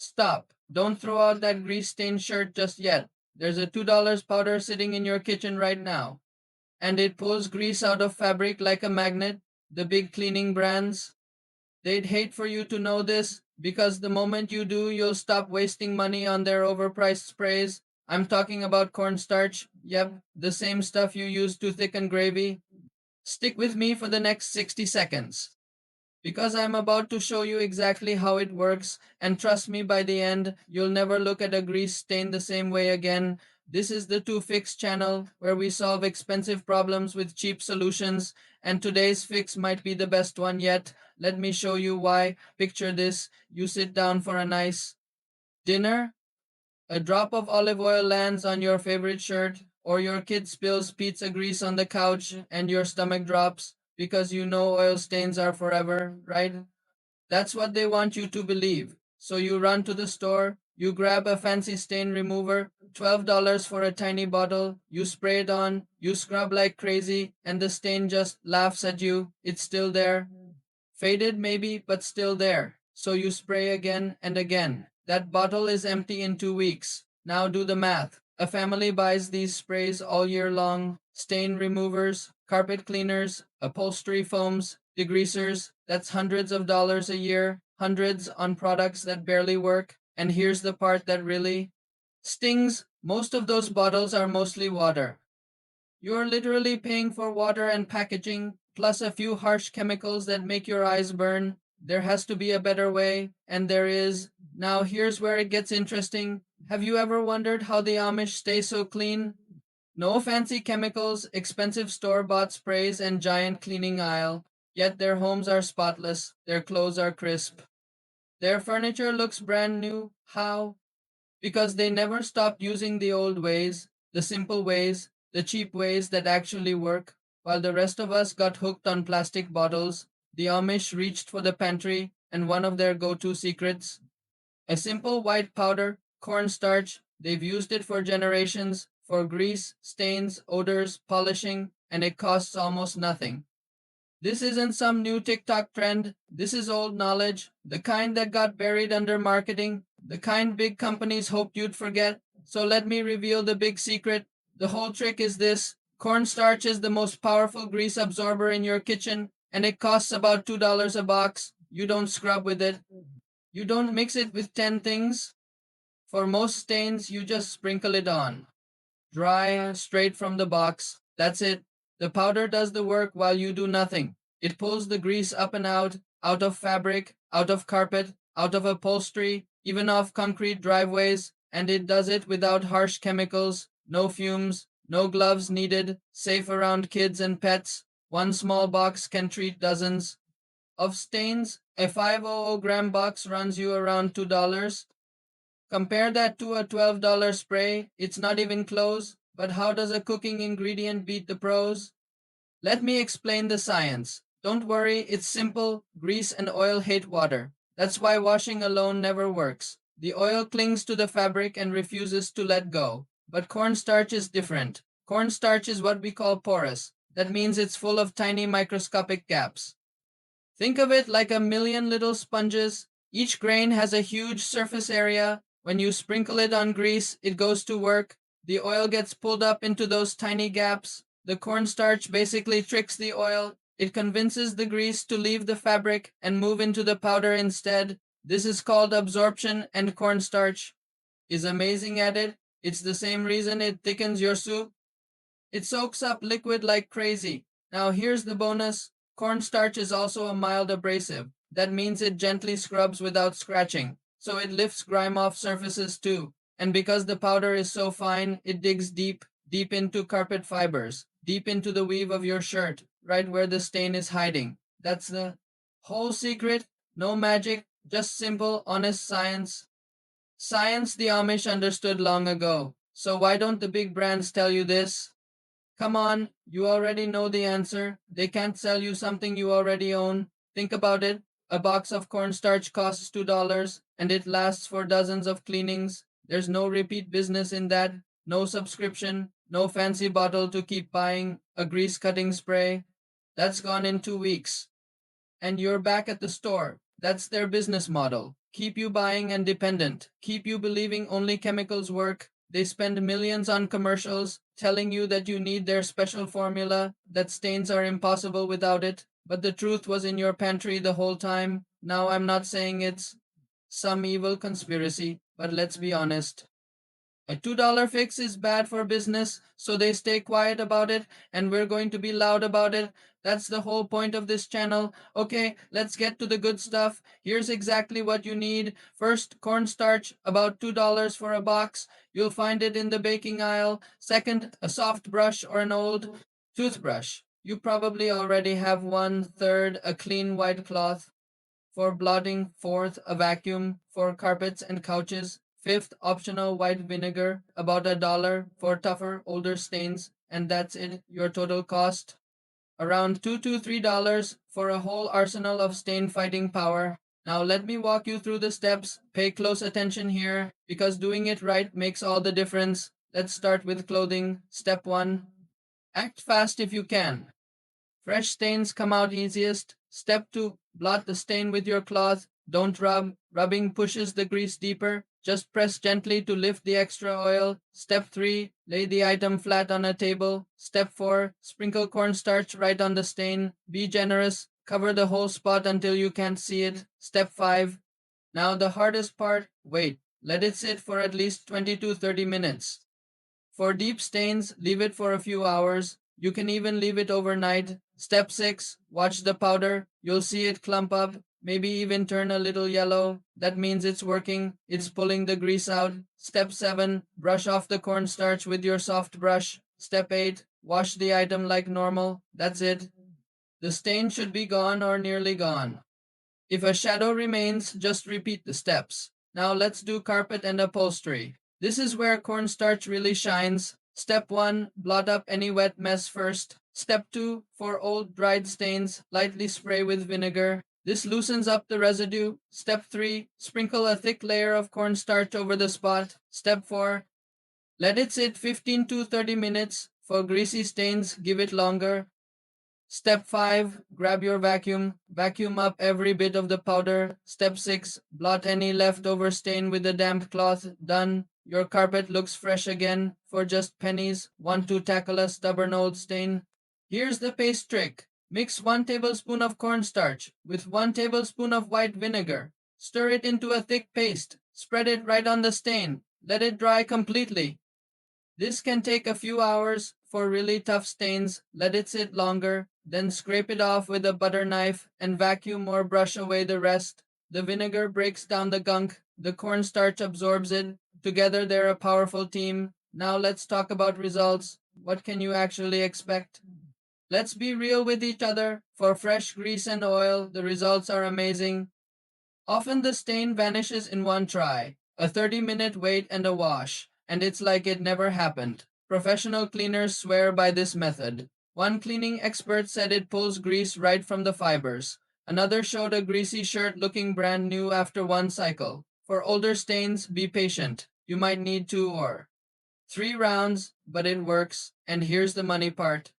Stop. Don't throw out that grease stained shirt just yet. There's a $2 powder sitting in your kitchen right now. And it pulls grease out of fabric like a magnet. The big cleaning brands, they'd hate for you to know this because the moment you do, you'll stop wasting money on their overpriced sprays. I'm talking about cornstarch. Yep, the same stuff you use to thicken gravy. Stick with me for the next 60 seconds because I'm about to show you exactly how it works, and trust me, by the end, you'll never look at a grease stain the same way again. This is the To Fix channel where we solve expensive problems with cheap solutions, and today's fix might be the best one yet. Let me show you why. Picture this: you sit down for a nice dinner, a drop of olive oil lands on your favorite shirt, or your kid spills pizza grease on the couch and your stomach drops because you know oil stains are forever, right? That's what they want you to believe. So you run to the store, you grab a fancy stain remover, $12 for a tiny bottle, you spray it on, you scrub like crazy, and the stain just laughs at you. It's still there. Faded maybe, but still there. So you spray again and again. That bottle is empty in 2 weeks. Now do the math. A family buys these sprays all year long: stain removers, carpet cleaners, upholstery foams, degreasers. That's hundreds of dollars a year, hundreds on products that barely work. And here's the part that really stings: most of those bottles are mostly water. You're literally paying for water and packaging, plus a few harsh chemicals that make your eyes burn. There has to be a better way, and there is. Now, here's where it gets interesting. Have you ever wondered how the Amish stay so clean? No fancy chemicals, expensive store bought sprays, and giant cleaning aisle. Yet their homes are spotless, their clothes are crisp, their furniture looks brand new. How? Because they never stopped using the old ways, the simple ways, the cheap ways that actually work. While the rest of us got hooked on plastic bottles, the Amish reached for the pantry and one of their go to secrets: a simple white powder, cornstarch. They've used it for generations for grease, stains, odors, polishing, and it costs almost nothing. This isn't some new TikTok trend. This is old knowledge, the kind that got buried under marketing, the kind big companies hoped you'd forget. So let me reveal the big secret. The whole trick is this: cornstarch is the most powerful grease absorber in your kitchen, and it costs about $2 a box. You don't scrub with it, you don't mix it with 10 things. For most stains, you just sprinkle it on. Dry, straight from the box. That's it. The powder does the work while you do nothing. It pulls the grease up and out of fabric, out of carpet, out of upholstery, even off concrete driveways, and it does it without harsh chemicals, no fumes, no gloves needed, safe around kids and pets. One small box can treat dozens of stains. A 500-gram box runs you around $2. Compare that to a $12 spray. It's not even close. But how does a cooking ingredient beat the pros? Let me explain the science. Don't worry, it's simple. Grease and oil hate water. That's why washing alone never works. The oil clings to the fabric and refuses to let go. But cornstarch is different. Cornstarch is what we call porous. That means it's full of tiny microscopic gaps. Think of it like a million little sponges. Each grain has a huge surface area. When you sprinkle it on grease, it goes to work. The oil gets pulled up into those tiny gaps. The cornstarch basically tricks the oil. It convinces the grease to leave the fabric and move into the powder instead. This is called absorption, and cornstarch is amazing at it. It's the same reason it thickens your soup. It soaks up liquid like crazy. Now here's the bonus. Cornstarch is also a mild abrasive. That means it gently scrubs without scratching. So it lifts grime off surfaces too. And because the powder is so fine, it digs deep, deep into carpet fibers, deep into the weave of your shirt, right where the stain is hiding. That's the whole secret. No magic, just simple, honest science. Science the Amish understood long ago. So why don't the big brands tell you this? Come on, you already know the answer. They can't sell you something you already own. Think about it. A box of cornstarch costs $2 and it lasts for dozens of cleanings. There's no repeat business in that, no subscription, no fancy bottle to keep buying, a grease cutting spray. That's gone in 2 weeks. And you're back at the store. That's their business model. keep you buying and dependent, keep you believing only chemicals work. They spend millions on commercials telling you that you need their special formula, that stains are impossible without it. But the truth was in your pantry the whole time. Now, I'm not saying it's some evil conspiracy, but let's be honest. A $2 fix is bad for business, so they stay quiet about it, and we're going to be loud about it. That's the whole point of this channel. Okay, let's get to the good stuff. Here's exactly what you need. First, cornstarch, about $2 for a box. You'll find it in the baking aisle. Second, a soft brush or an old toothbrush. You probably already have one. Third, a clean white cloth for blotting. Fourth, a vacuum for carpets and couches. Fifth, optional white vinegar, about $1 for tougher, older stains. And that's it, your total cost. Around $2 to $3 for a whole arsenal of stain fighting power. Now let me walk you through the steps. Pay close attention here, because doing it right makes all the difference. Let's start with clothing. Step 1. Act fast if you can. Fresh stains come out easiest. Step 2. Blot the stain with your cloth. Don't rub. Rubbing pushes the grease deeper. Just press gently to lift the extra oil. Step 3. Lay the item flat on a table. Step 4. Sprinkle cornstarch right on the stain. Be generous. Cover the whole spot until you can't see it. Step 5. Now the hardest part. Wait. Let it sit for at least 20 to 30 minutes. For deep stains, leave it for a few hours. You can even leave it overnight. Step 6. Watch the powder. You'll see it clump up, maybe even turn a little yellow. That means it's working. It's pulling the grease out. Step 7. Brush off the cornstarch with your soft brush. Step 8. Wash the item like normal. That's it. The stain should be gone or nearly gone. If a shadow remains, just repeat the steps. Now let's do carpet and upholstery. This is where cornstarch really shines. Step 1. Blot up any wet mess first. Step 2. For old dried stains, lightly spray with vinegar. This loosens up the residue. Step 3. Sprinkle a thick layer of cornstarch over the spot. Step 4. Let it sit 15 to 30 minutes. For greasy stains, give it longer. Step 5. Grab your vacuum. Vacuum up every bit of the powder. Step 6. Blot any leftover stain with a damp cloth. Done. Your carpet looks fresh again for just pennies. Want to tackle a stubborn old stain? Here's the paste trick. Mix 1 tablespoon of cornstarch with 1 tablespoon of white vinegar. Stir it into a thick paste. Spread it right on the stain. Let it dry completely. This can take a few hours. For really tough stains, let it sit longer, then scrape it off with a butter knife and vacuum or brush away the rest. The vinegar breaks down the gunk, the cornstarch absorbs it. Together they're a powerful team. Now let's talk about results. What can you actually expect? Let's be real with each other. For fresh grease and oil, the results are amazing. Often the stain vanishes in one try, a 30-minute wait and a wash, and it's like it never happened. Professional cleaners swear by this method. One cleaning expert said it pulls grease right from the fibers. Another showed a greasy shirt looking brand new after one cycle. For older stains, be patient. You might need 2 or 3 rounds, but it works. And here's the money part.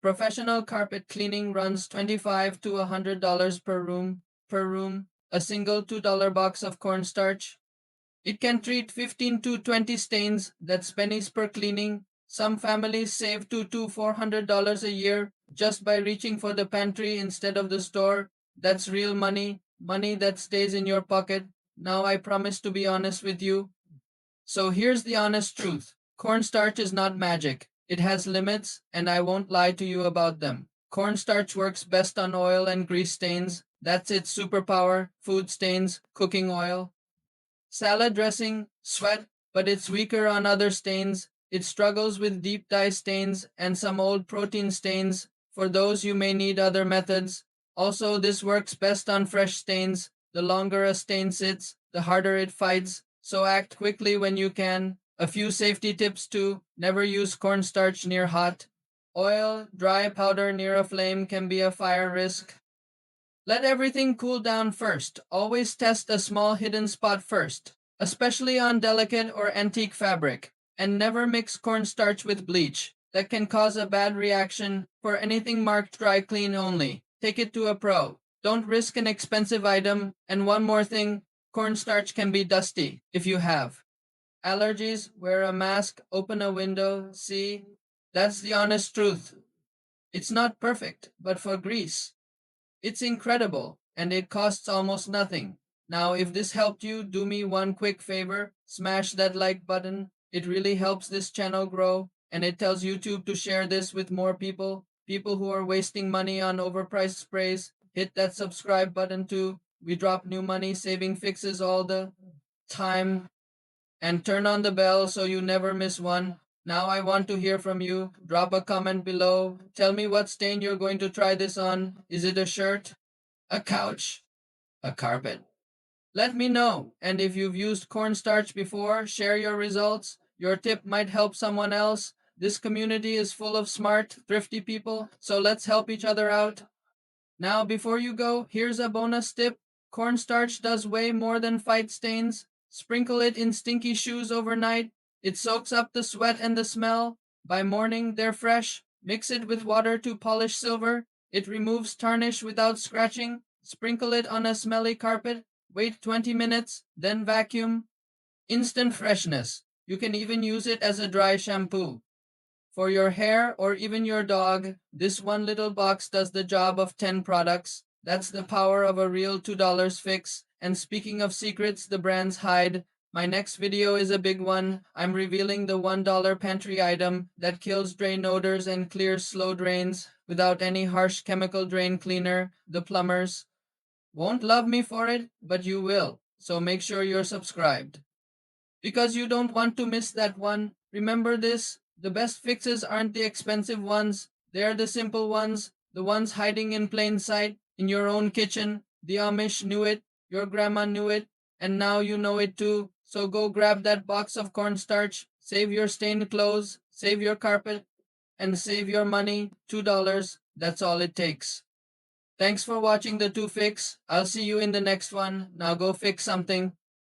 Professional carpet cleaning runs $25 to $100 per room. A single $2 box of cornstarch. It can treat 15 to 20 stains. That's pennies per cleaning. Some families save $200 to $400 a year just by reaching for the pantry instead of the store. That's real money, money that stays in your pocket. Now I promise to be honest with you. So here's the honest truth. Cornstarch is not magic. It has limits, and I won't lie to you about them. Cornstarch works best on oil and grease stains. That's its superpower. Food stains, cooking oil, salad dressing, sweat, but it's weaker on other stains. It struggles with deep dye stains and some old protein stains. For those you may need other methods. Also, this works best on fresh stains. The longer a stain sits, the harder it fights, so act quickly when you can. A few safety tips too. Never use cornstarch near hot oil. Dry powder near a flame can be a fire risk. Let everything cool down first. Always test a small hidden spot first, especially on delicate or antique fabric. And never mix cornstarch with bleach. That can cause a bad reaction. For anything marked dry clean only, take it to a pro. Don't risk an expensive item. And one more thing, Cornstarch can be dusty if you have allergies. Wear a mask, open a window. See, that's the honest truth. It's not perfect, but for grease, it's incredible, and it costs almost nothing. Now, if this helped you, do me one quick favor, smash that like button. It really helps this channel grow, and it tells YouTube to share this with more people who are wasting money on overpriced sprays. Hit that subscribe button too. We drop new money saving fixes all the time, and turn on the bell so you never miss one. Now I want to hear from you. Drop a comment below. Tell me what stain you're going to try this on. Is it a shirt, a couch, a carpet? Let me know. And if you've used cornstarch before, share your results. Your tip might help someone else. This community is full of smart, thrifty people, so let's help each other out. Now, before you go, here's a bonus tip. Cornstarch does way more than fight stains. Sprinkle it in stinky shoes overnight. It soaks up the sweat and the smell. By morning, they're fresh. Mix it with water to polish silver. It removes tarnish without scratching. Sprinkle it on a smelly carpet. Wait 20 minutes, then vacuum. Instant freshness. You can even use it as a dry shampoo. For your hair or even your dog, this one little box does the job of 10 products. That's the power of a real $2 fix. And speaking of secrets the brands hide, my next video is a big one. I'm revealing the $1 pantry item that kills drain odors and clears slow drains without any harsh chemical drain cleaner. The plumbers won't love me for it, but you will. So make sure you're subscribed because you don't want to miss that one. Remember this, the best fixes aren't the expensive ones, they're the simple ones, the ones hiding in plain sight in your own kitchen. The Amish knew it, your grandma knew it, and now you know it too. So go grab that box of cornstarch, save your stained clothes, save your carpet, and save your money. $2, that's all it takes. Thanks for watching the 2 Fix. I'll see you in the next one. Now go fix something.